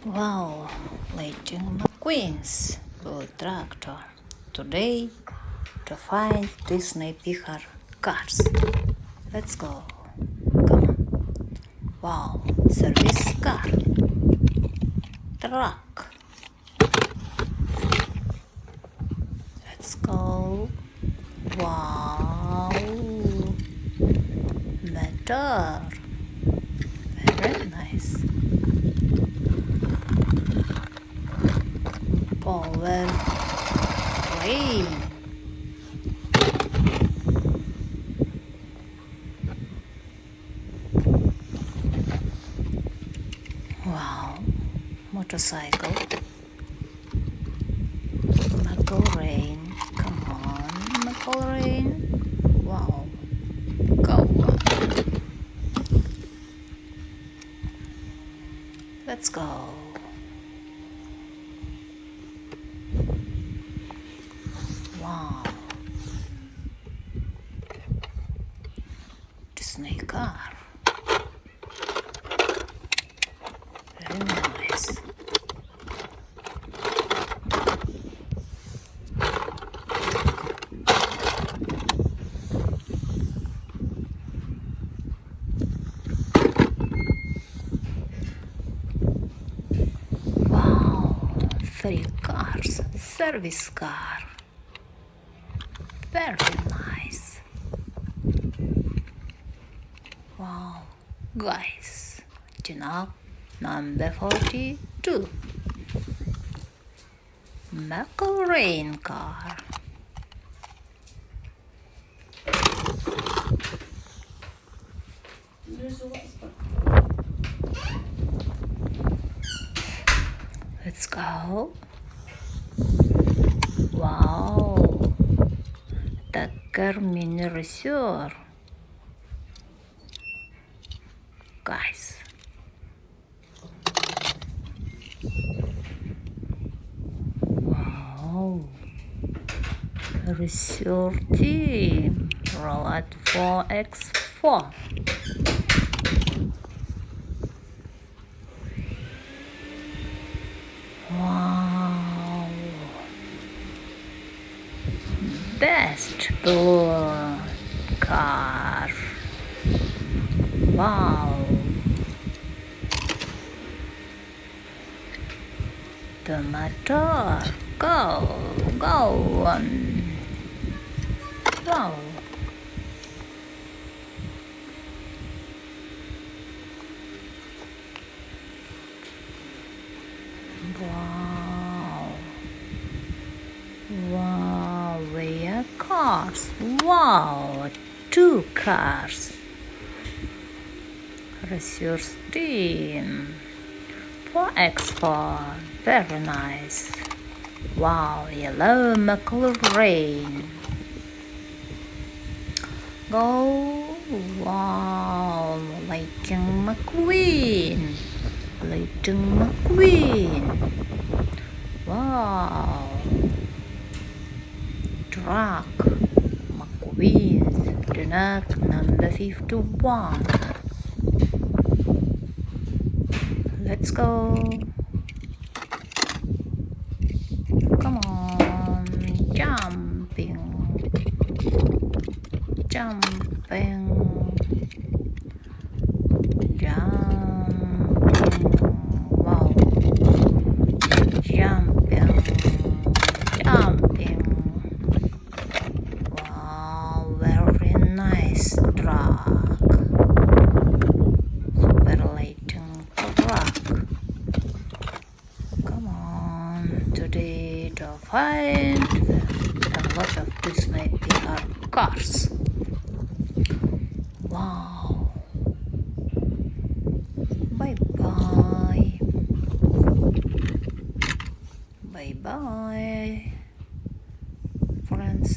Wow, Legend Mcgueens full tractor. Today to find Disney Pixar cars. Let's go. Come on. Wow, service car. Truck. Let's go. Wow. Matter. Very nice. Power train. Wow, motorcycle. Mcgueens. Come on, Mcgueens. Wow, go on. Let's go. Wow. Disney car. Very nice. Wow. 3 cars. Service car. Very nice. Wow, guys, tune up number 42. Mcgueens car. Let's go. Wow, Tucker mini resort. Guys, wow, resort team roll at 4x4. Wow, best tour car. Wow. The motor, go on. Wow. Wow, we are cars. Wow, 2 cars. Resource team. 4x4. Very nice. Wow, yellow McLaren. Go. Wow, Legend McQueen. Legend McQueen. Wow. Truck. Mcgueens. Truck number 51. Let's go. Come on, jumping. Wow, jumping. Wow, very nice truck. Super Legend truck. Come on, today to find a lot of Disney Pixar cars. Wow. Bye-bye. Bye-bye, friends.